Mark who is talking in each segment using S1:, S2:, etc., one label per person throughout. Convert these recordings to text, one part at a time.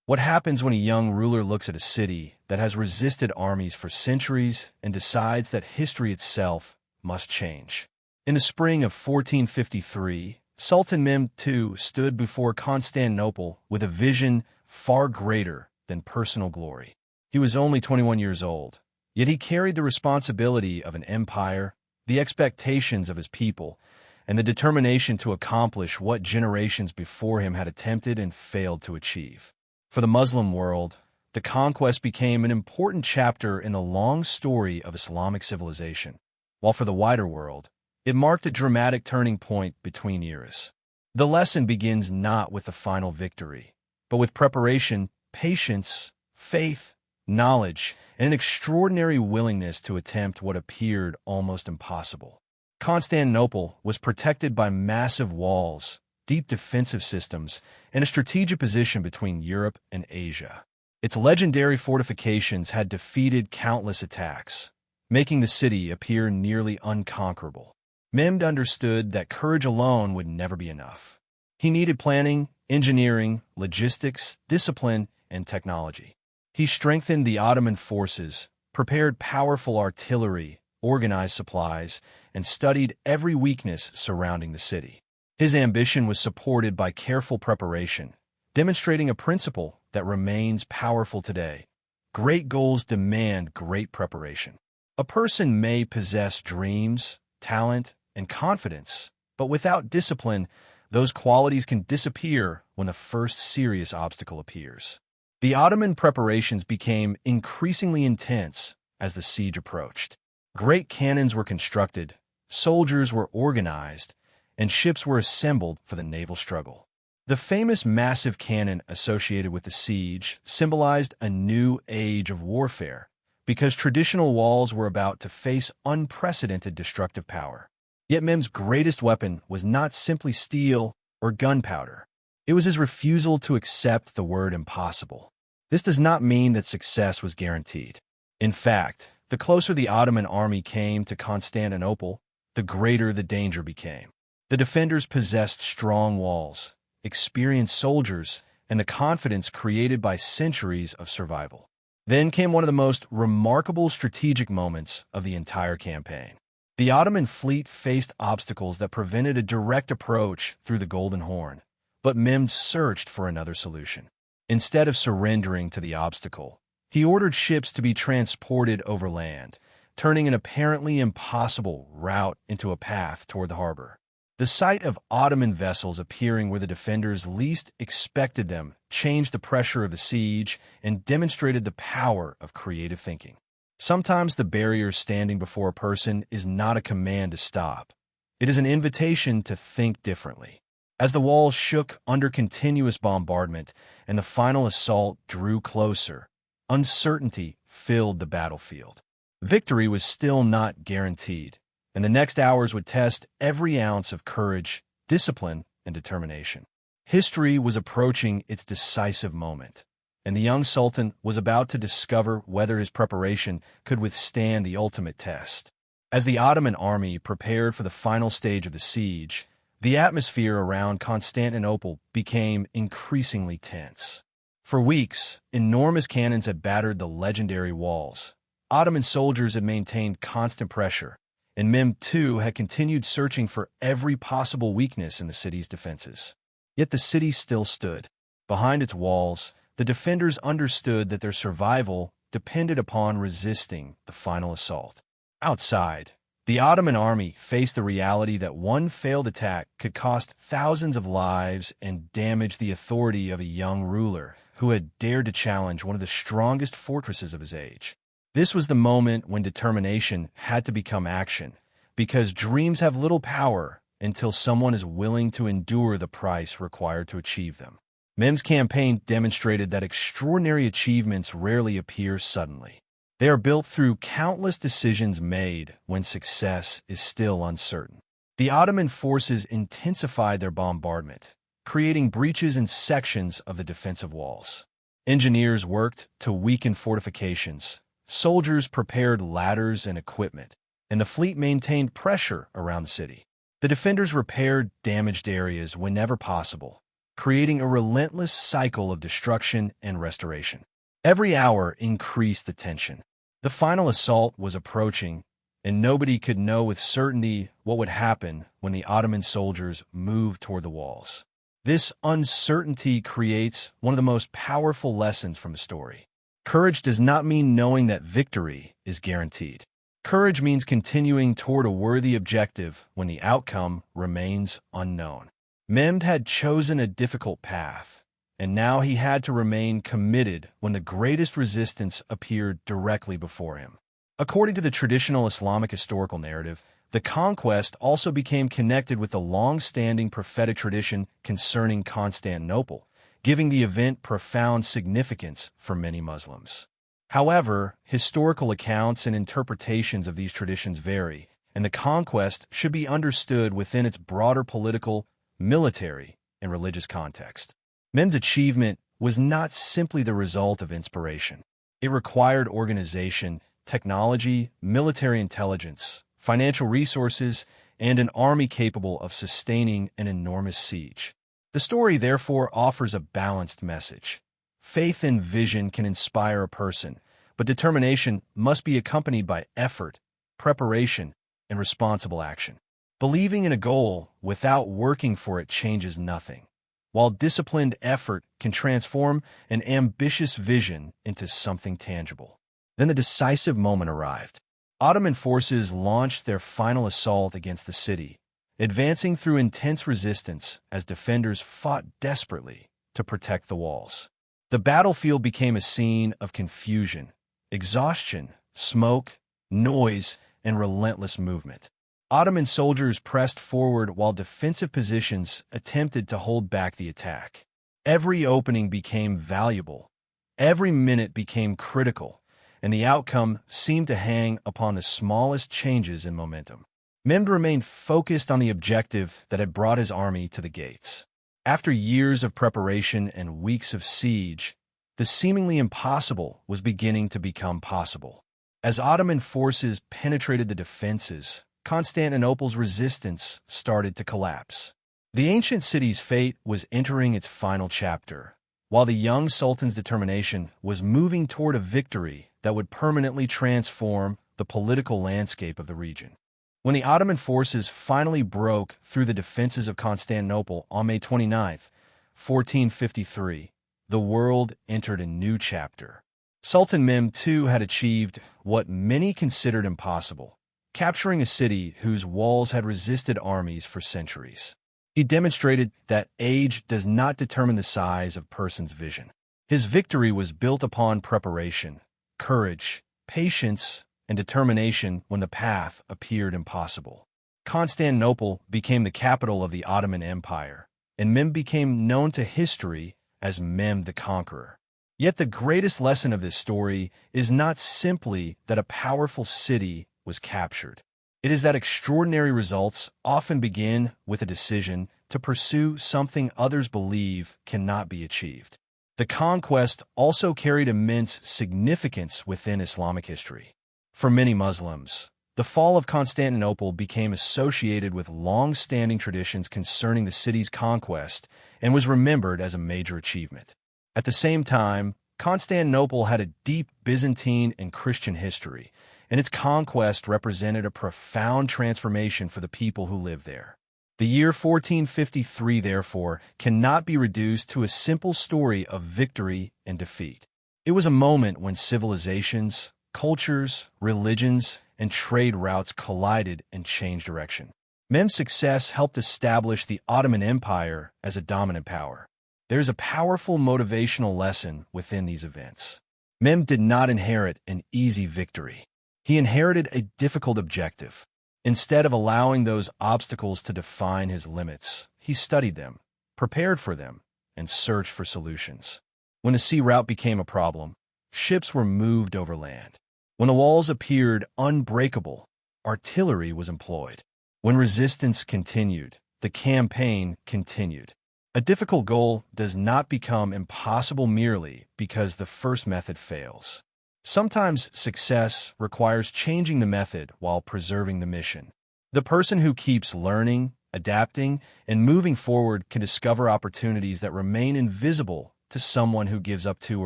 S1: What happens when a young ruler looks at a city that has resisted armies for centuries and decides that history itself must change? In the spring of 1453, Sultan Mehmed II stood before Constantinople with a vision far greater than personal glory. He was only 21 years old, yet he carried the responsibility of an empire, the expectations of his people, and the determination to accomplish what generations before him had attempted and failed to achieve. For the Muslim world, the conquest became an important chapter in the long story of Islamic civilization, while for the wider world, it marked a dramatic turning point between eras. The lesson begins not with the final victory, but with preparation, patience, faith, knowledge, and an extraordinary willingness to attempt what appeared almost impossible. Constantinople was protected by massive walls, deep defensive systems, and a strategic position between Europe and Asia. Its legendary fortifications had defeated countless attacks, making the city appear nearly unconquerable. Mehmed understood that courage alone would never be enough. He needed planning, engineering, logistics, discipline, and technology. He strengthened the Ottoman forces, prepared powerful artillery, organized supplies, and studied every weakness surrounding the city. His ambition was supported by careful preparation, demonstrating a principle that remains powerful today. Great goals demand great preparation. A person may possess dreams, talent, and confidence, but without discipline, those qualities can disappear when the first serious obstacle appears. The Ottoman preparations became increasingly intense as the siege approached. Great cannons were constructed, soldiers were organized, and ships were assembled for the naval struggle. The famous massive cannon associated with the siege symbolized a new age of warfare because traditional walls were about to face unprecedented destructive power. Yet Mehmed's greatest weapon was not simply steel or gunpowder. It was his refusal to accept the word impossible. This does not mean that success was guaranteed. In fact, the closer the Ottoman army came to Constantinople, the greater the danger became. The defenders possessed strong walls, experienced soldiers, and the confidence created by centuries of survival. Then came one of the most remarkable strategic moments of the entire campaign. The Ottoman fleet faced obstacles that prevented a direct approach through the Golden Horn, but Mehmed searched for another solution. Instead of surrendering to the obstacle, he ordered ships to be transported over land, turning an apparently impossible route into a path toward the harbor. The sight of Ottoman vessels appearing where the defenders least expected them changed the pressure of the siege and demonstrated the power of creative thinking. Sometimes the barrier standing before a person is not a command to stop. It is an invitation to think differently. As the walls shook under continuous bombardment and the final assault drew closer, uncertainty filled the battlefield. Victory was still not guaranteed, and the next hours would test every ounce of courage, discipline, and determination. History was approaching its decisive moment, and the young sultan was about to discover whether his preparation could withstand the ultimate test. As the Ottoman army prepared for the final stage of the siege, the atmosphere around Constantinople became increasingly tense. For weeks, enormous cannons had battered the legendary walls. Ottoman soldiers had maintained constant pressure, and Mehmed II had continued searching for every possible weakness in the city's defenses. Yet the city still stood. Behind its walls, the defenders understood that their survival depended upon resisting the final assault. Outside, the Ottoman army faced the reality that one failed attack could cost thousands of lives and damage the authority of a young ruler who had dared to challenge one of the strongest fortresses of his age. This was the moment when determination had to become action, because dreams have little power until someone is willing to endure the price required to achieve them. Mehmed's campaign demonstrated that extraordinary achievements rarely appear suddenly. They are built through countless decisions made when success is still uncertain. The Ottoman forces intensified their bombardment, creating breaches in sections of the defensive walls. Engineers worked to weaken fortifications, soldiers prepared ladders and equipment, and the fleet maintained pressure around the city. The defenders repaired damaged areas whenever possible, creating a relentless cycle of destruction and restoration. Every hour increased the tension. The final assault was approaching, and nobody could know with certainty what would happen when the Ottoman soldiers moved toward the walls. This uncertainty creates one of the most powerful lessons from the story. Courage does not mean knowing that victory is guaranteed. Courage means continuing toward a worthy objective when the outcome remains unknown. Mehmed had chosen a difficult path, and now he had to remain committed when the greatest resistance appeared directly before him. According to the traditional Islamic historical narrative, the conquest also became connected with the long-standing prophetic tradition concerning Constantinople, giving the event profound significance for many Muslims. However, historical accounts and interpretations of these traditions vary, and the conquest should be understood within its broader political, military, and religious context. Mehmed's achievement was not simply the result of inspiration. It required organization, technology, military intelligence, financial resources, and an army capable of sustaining an enormous siege. The story, therefore, offers a balanced message. Faith and vision can inspire a person, but determination must be accompanied by effort, preparation, and responsible action. Believing in a goal without working for it changes nothing, while disciplined effort can transform an ambitious vision into something tangible. Then the decisive moment arrived. Ottoman forces launched their final assault against the city, advancing through intense resistance as defenders fought desperately to protect the walls. The battlefield became a scene of confusion, exhaustion, smoke, noise, and relentless movement. Ottoman soldiers pressed forward while defensive positions attempted to hold back the attack. Every opening became valuable. Every minute became critical, and the outcome seemed to hang upon the smallest changes in momentum. Mehmed remained focused on the objective that had brought his army to the gates. After years of preparation and weeks of siege, the seemingly impossible was beginning to become possible. As Ottoman forces penetrated the defenses, Constantinople's resistance started to collapse. The ancient city's fate was entering its final chapter, while the young sultan's determination was moving toward a victory that would permanently transform the political landscape of the region. When the Ottoman forces finally broke through the defenses of Constantinople on May 29, 1453, the world entered a new chapter. Sultan Mehmed II had achieved what many considered impossible, capturing a city whose walls had resisted armies for centuries. He demonstrated that age does not determine the size of a person's vision. His victory was built upon preparation, courage, patience, and determination when the path appeared impossible. Constantinople became the capital of the Ottoman Empire, and Mehmed became known to history as Mehmed the Conqueror. Yet the greatest lesson of this story is not simply that a powerful city was captured. It is that extraordinary results often begin with a decision to pursue something others believe cannot be achieved. The conquest also carried immense significance within Islamic history. For many Muslims, the fall of Constantinople became associated with long-standing traditions concerning the city's conquest and was remembered as a major achievement. At the same time, Constantinople had a deep Byzantine and Christian history, and its conquest represented a profound transformation for the people who lived there. The year 1453, therefore, cannot be reduced to a simple story of victory and defeat. It was a moment when civilizations, cultures, religions, and trade routes collided and changed direction. Mehmed's success helped establish the Ottoman Empire as a dominant power. There's a powerful motivational lesson within these events. Mehmed did not inherit an easy victory. He inherited a difficult objective. Instead of allowing those obstacles to define his limits, he studied them, prepared for them, and searched for solutions. When the sea route became a problem, ships were moved overland. When the walls appeared unbreakable, artillery was employed. When resistance continued, the campaign continued. A difficult goal does not become impossible merely because the first method fails. Sometimes success requires changing the method while preserving the mission. The person who keeps learning, adapting, and moving forward can discover opportunities that remain invisible to someone who gives up too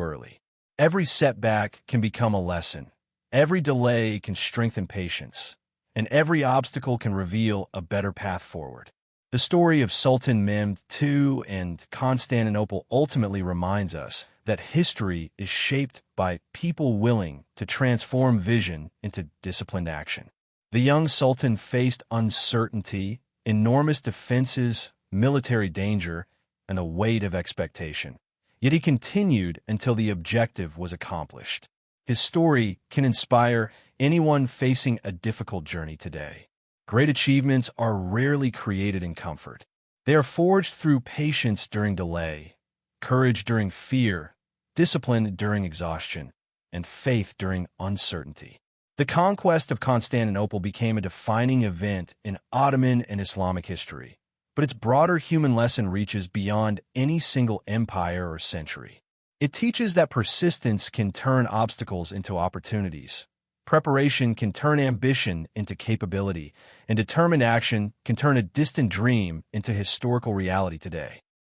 S1: early. Every setback can become a lesson. Every delay can strengthen patience, and every obstacle can reveal a better path forward. The story of Sultan Mehmed II and Constantinople ultimately reminds us that history is shaped by people willing to transform vision into disciplined action. The young sultan faced uncertainty, enormous defenses, military danger, and a weight of expectation. Yet he continued until the objective was accomplished. His story can inspire anyone facing a difficult journey today. Great achievements are rarely created in comfort. They are forged through patience during delay, courage during fear, discipline during exhaustion, and faith during uncertainty. The conquest of Constantinople became a defining event in Ottoman and Islamic history, but its broader human lesson reaches beyond any single empire or century. It teaches that persistence can turn obstacles into opportunities, preparation can turn ambition into capability, and determined action can turn a distant dream into historical reality today.